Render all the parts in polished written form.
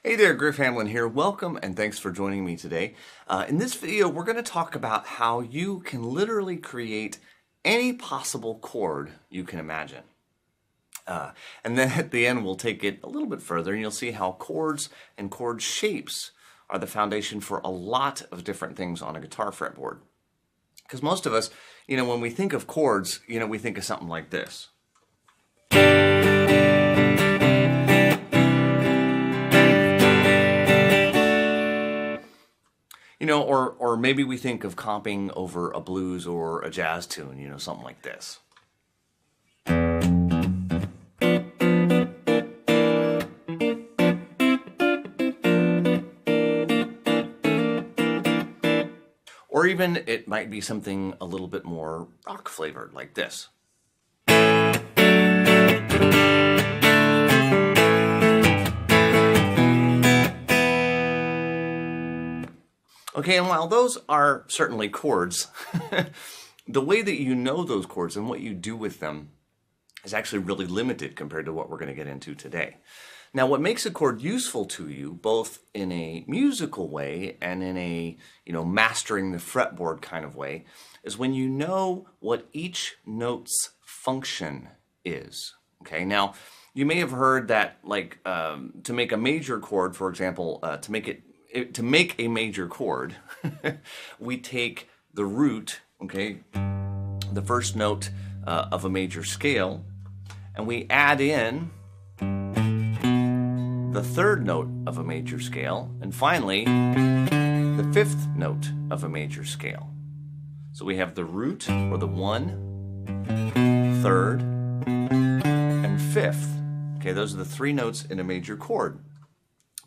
Hey there, Griff Hamlin here. Welcome and thanks for joining me today. In this video, we're going to talk about how you can literally create any possible chord you can imagine. And then at the end, we'll take it a little bit further and you'll see how chords and chord shapes are the foundation for a lot of different things on a guitar fretboard. Because most of us, when we think of chords, we think of something like this. Or maybe we think of comping over a blues or a jazz tune, something like this. Or even it might be something a little bit more rock flavored, like this. Okay, and while those are certainly chords, the way that you know those chords and what you do with them is actually really limited compared to what we're going to get into today. Now, what makes a chord useful to you, both in a musical way and in a, mastering the fretboard kind of way, is when you know what each note's function is. Okay, now, you may have heard that, to make a major chord, for example, to make a major chord, we take the root, okay, the first note of a major scale, and we add in the third note of a major scale, and finally, the fifth note of a major scale. So we have the root, or the 1, third, and fifth. Okay, those are the three notes in a major chord.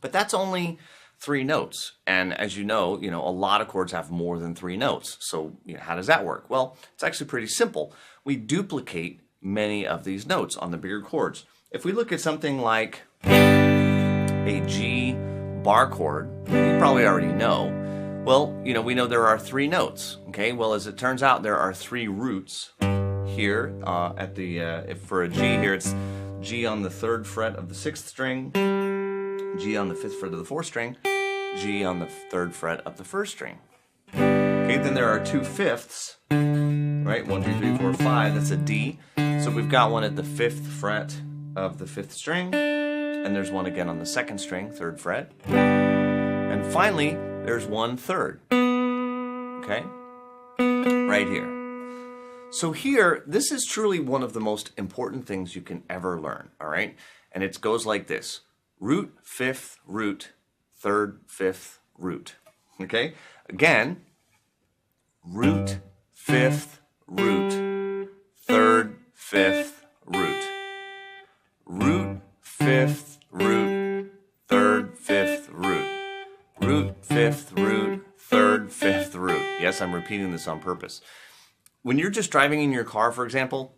But that's only 3 notes, and as you know, a lot of chords have more than 3 notes. So, how does that work? Well, it's actually pretty simple. We duplicate many of these notes on the bigger chords. If we look at something like a G bar chord, you probably already know. Well, we know there are 3 notes. Okay, well, as it turns out, there are 3 roots here at the. If for a G here, it's G on the 3rd fret of the 6th string. G on the 5th fret of the 4th string, G on the 3rd fret of the 1st string. Okay, then there are 2 fifths, right? 1, 2, 3, 4, 5, that's a D. So we've got one at the 5th fret of the 5th string, and there's one again on the 2nd string, 3rd fret. And finally, there's 1/3, okay? Right here. So here, this is truly one of the most important things you can ever learn, all right? And it goes like this. Root, 5th, root, 3rd, 5th, root. Okay? Again, root, 5th, root, 3rd, 5th, root. Root, 5th, root, 3rd, 5th, root. Root, 5th, root, 3rd, 5th, root. Yes, I'm repeating this on purpose. When you're just driving in your car, for example,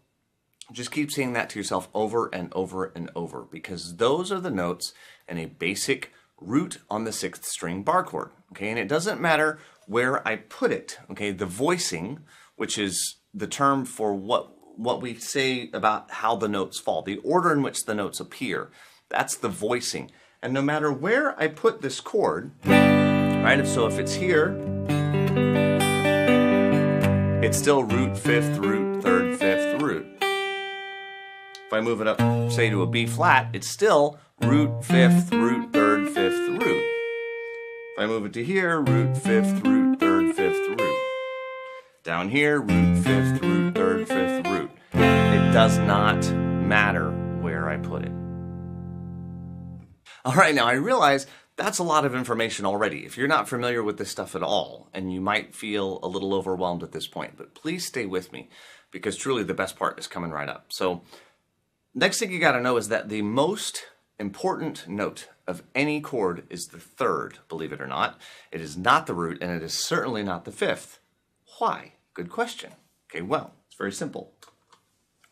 just keep saying that to yourself over and over and over, because those are the notes in a basic root on the 6th string bar chord. Okay, and it doesn't matter where I put it. Okay, the voicing, which is the term for what we say about how the notes fall, the order in which the notes appear, that's the voicing. And no matter where I put this chord, right? So if it's here, it's still root, 5th, root, 3rd, 5th, root. If I move it up, say, to a B flat, it's still root, 5th, root, 3rd, 5th, root. If I move it to here, root, 5th, root, 3rd, 5th, root. Down here, root, 5th, root, 3rd, 5th, root. It does not matter where I put it. All right, now I realize that's a lot of information already. If you're not familiar with this stuff at all, and you might feel a little overwhelmed at this point, but please stay with me, because truly the best part is coming right up. So, next thing you got to know is that the most important note of any chord is the 3rd, believe it or not. It is not the root, and it is certainly not the 5th. Why? Good question. Okay, well, it's very simple.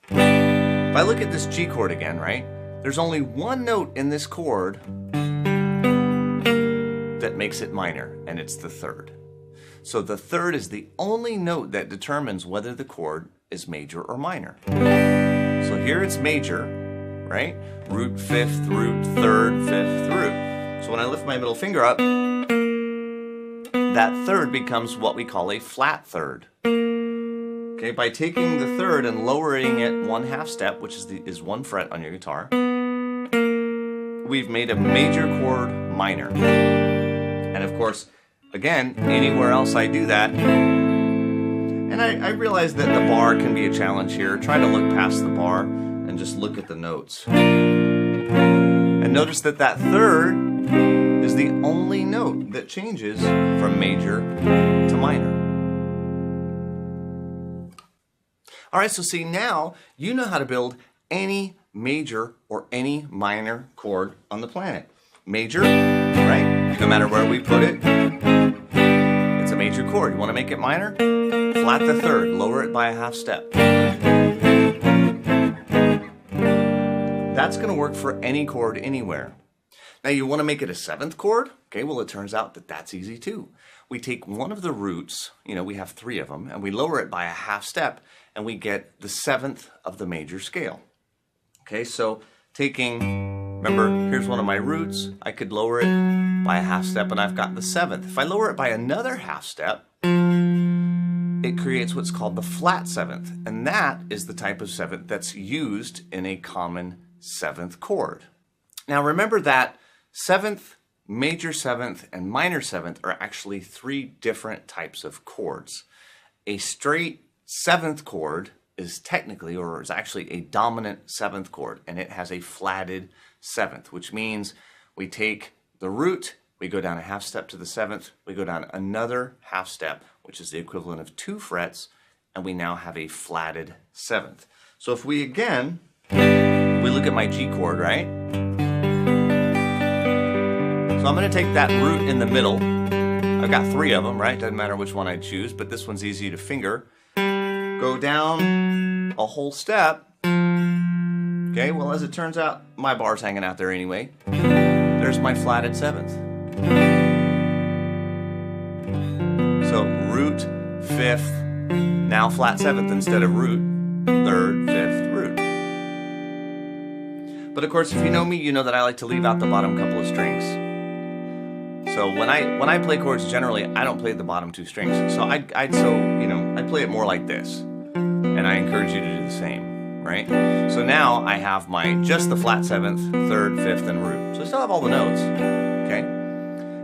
If I look at this G chord again, right, there's only one note in this chord that makes it minor, and it's the 3rd. So the 3rd is the only note that determines whether the chord is major or minor. So here it's major, right? Root, 5th, root, 3rd, 5th, root. So So when I lift my middle finger up, that third becomes what we call a flat third. Okay, by taking the third and lowering it 1/2 step, which is 1 fret on your guitar, we've made a major chord minor. And of course, again, anywhere else I do that, and I realize that the bar can be a challenge here. Try to look past the bar and just look at the notes. And notice that that third is the only note that changes from major to minor. All right, so see, now you know how to build any major or any minor chord on the planet. Major, right? No matter where we put it, it's a major chord. You want to make it minor? Flat the third, lower it by 1/2 step. That's going to work for any chord anywhere. Now you want to make it a 7th chord? Okay, well it turns out that that's easy too. We take one of the roots, we have 3 of them, and we lower it by 1/2 step, and we get the 7th of the major scale. Okay, so remember, here's one of my roots. I could lower it by 1/2 step, and I've got the 7th. If I lower it by another 1/2 step, it creates what's called the flat 7th, and that is the type of 7th that's used in a common 7th chord. Now remember that 7th, major 7th, and minor 7th are actually 3 different types of chords. A straight 7th chord is technically, or is actually, a dominant 7th chord, and it has a flatted 7th, which means we take the root, we go down a 1/2 step to the 7th, we go down another 1/2 step, which is the equivalent of 2 frets, and we now have a flatted 7th. So if we look at my G chord, right? So I'm going to take that root in the middle. I've got 3 of them, right? Doesn't matter which one I choose, but this one's easy to finger. Go down a whole step. Okay, well, as it turns out, my bar's hanging out there anyway. There's my flatted 7th. So root, 5th, now flat 7th instead of root, 3rd, 5th, root. But of course, if you know me, you know that I like to leave out the bottom couple of strings. So when I play chords, generally I don't play the bottom 2 strings. So I play it more like this, and I encourage you to do the same, right? So now I have just the flat 7th, 3rd, 5th, and root. So I still have all the notes, okay?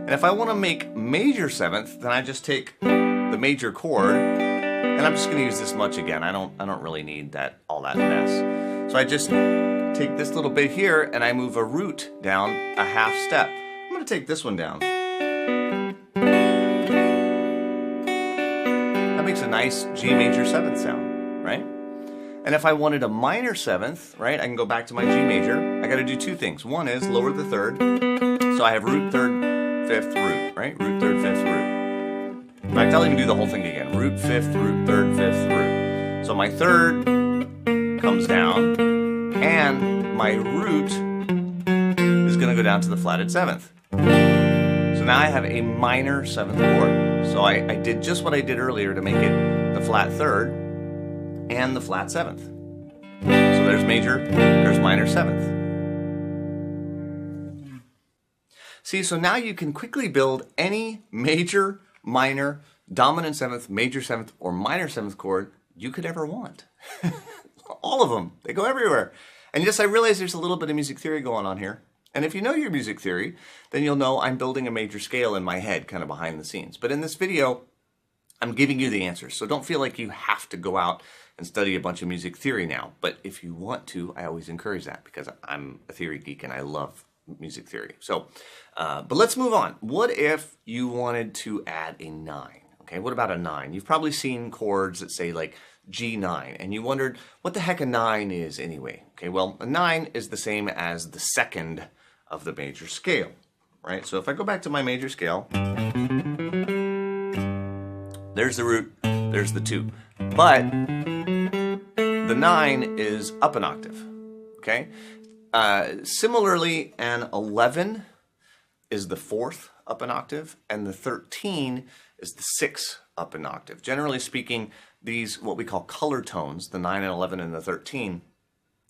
And if I want to make major 7th, then I just take the major chord, and I'm just going to use this much again. I don't really need all that mess. So I just take this little bit here, and I move a root down a 1/2 step. I'm going to take this one down. That makes a nice G major 7th sound, right? And if I wanted a minor 7th, right, I can go back to my G major. I got to do 2 things. One is lower the 3rd. So I have root, 3rd, 5th, root, right? Root, 3rd, 5th, root. In fact, I'll even do the whole thing again. Root, 5th, root, 3rd, 5th, root. So my 3rd comes down, and my root is going to go down to the flatted 7th. So now I have a minor 7th chord. So I did just what I did earlier to make it the flat 3rd and the flat 7th. So there's major, there's minor 7th. See, so now you can quickly build any major, minor, dominant 7th, major 7th, or minor 7th chord you could ever want. All of them. They go everywhere. And yes, I realize there's a little bit of music theory going on here. And if you know your music theory, then you'll know I'm building a major scale in my head, kind of behind the scenes. But in this video, I'm giving you the answers. So don't feel like you have to go out and study a bunch of music theory now. But if you want to, I always encourage that because I'm a theory geek and I love music theory. So, but let's move on. What if you wanted to add a 9? Okay, what about a 9? You've probably seen chords that say like G9, and you wondered what the heck a 9 is anyway. Okay, well, a 9 is the same as the 2nd of the major scale, right? So if I go back to my major scale, there's the root, there's the 2. But the 9 is up an octave, okay? Similarly, an 11 is the 4th up an octave, and the 13 is the 6th up an octave. Generally speaking, these, what we call color tones, the 9 and 11 and the 13,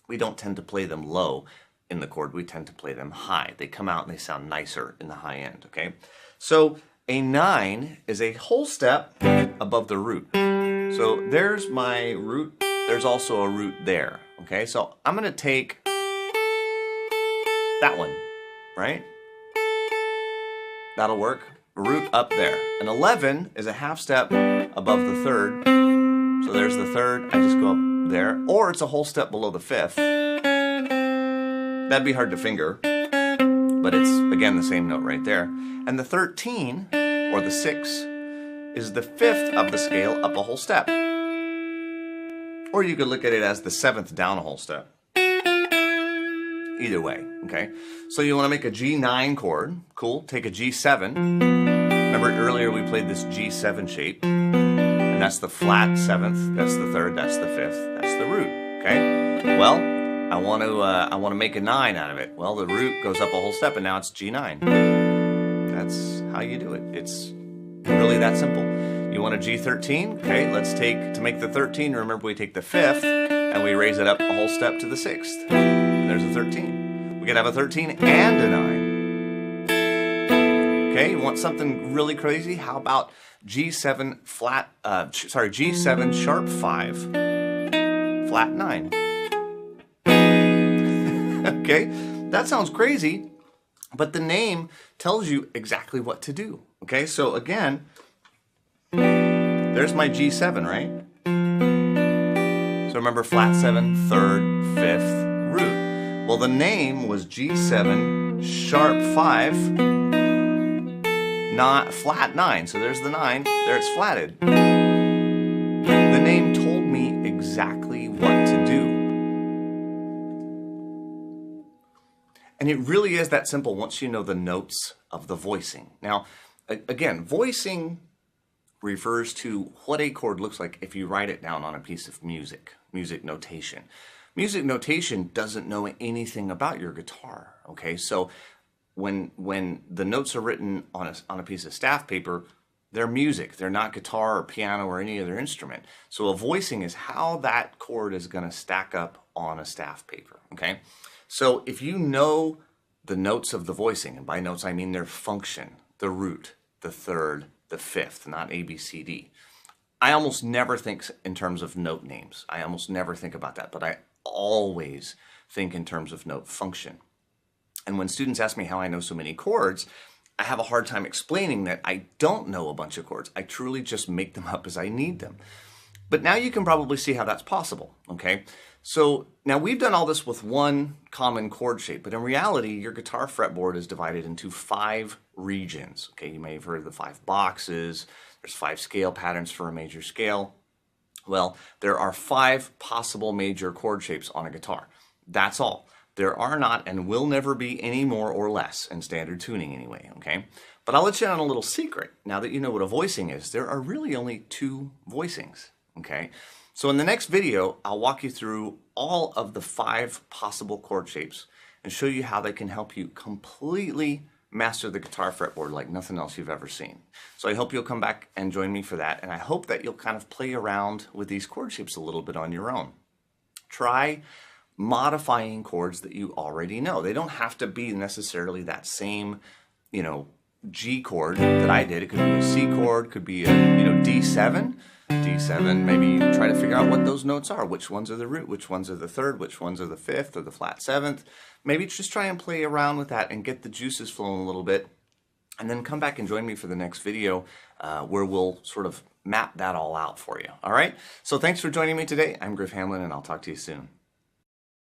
we don't tend to play them low. in the chord, we tend to play them high. They come out and they sound nicer in the high end, okay? So a 9 is a whole step above the root. So there's my root. There's also a root there, okay? So I'm going to take that one, right? That'll work. Root up there. An 11 is a half step above the third. So there's the third. I just go up there. Or it's a whole step below the fifth. That'd be hard to finger, but it's, again, the same note right there. And the 13, or the 6, is the fifth of the scale up a whole step. Or you could look at it as the 7th down a whole step. Either way, okay? So you want to make a G9 chord. Cool. Take a G7. Remember earlier we played this G7 shape. And that's the flat 7th. That's the 3rd. That's the 5th. That's the root, okay? Well, I want to make a 9 out of it. Well, the root goes up a whole step, and now it's G9. That's how you do it. It's really that simple. You want a G13? Okay, let's take, to make the 13, remember we take the 5th, and we raise it up a whole step to the 6th. And there's a 13. We can have a 13 and a 9. Okay, you want something really crazy? How about G7 flat, G7 sharp 5, flat 9. Okay, that sounds crazy, but the name tells you exactly what to do. Okay, so again, there's my G7, right? So remember flat 7, 3rd, 5th, root. Well, the name was G7 sharp 5, not flat 9. So there's the 9, there it's flatted. The name told me exactly what to do. And it really is that simple once you know the notes of the voicing. Now, again, voicing refers to what a chord looks like if you write it down on a piece of music notation. Music notation doesn't know anything about your guitar, okay? So when the notes are written on a piece of staff paper, they're music. They're not guitar or piano or any other instrument. So a voicing is how that chord is going to stack up on a staff paper, okay? So if you know the notes of the voicing, and by notes I mean their function, the root, the 3rd, the 5th, not A, B, C, D. I almost never think in terms of note names. I almost never think about that, but I always think in terms of note function. And when students ask me how I know so many chords, I have a hard time explaining that I don't know a bunch of chords. I truly just make them up as I need them. But now you can probably see how that's possible, okay? So now we've done all this with one common chord shape, but in reality, your guitar fretboard is divided into 5 regions. Okay, you may have heard of the 5 boxes. There's 5 scale patterns for a major scale. Well, there are 5 possible major chord shapes on a guitar. That's all. There are not and will never be any more or less in standard tuning anyway, okay? But I'll let you in on a little secret. Now that you know what a voicing is, there are really only 2 voicings, okay? So in the next video, I'll walk you through all of the 5 possible chord shapes and show you how they can help you completely master the guitar fretboard like nothing else you've ever seen. So I hope you'll come back and join me for that, and I hope that you'll kind of play around with these chord shapes a little bit on your own. Try modifying chords that you already know. They don't have to be necessarily that same, G chord that I did. It could be a C chord, could be a, D7. D7, maybe try to figure out what those notes are. Which ones are the root, which ones are the 3rd, which ones are the 5th or the flat 7th. Maybe just try and play around with that and get the juices flowing a little bit. And then come back and join me for the next video where we'll sort of map that all out for you. All right? So thanks for joining me today. I'm Griff Hamlin, and I'll talk to you soon.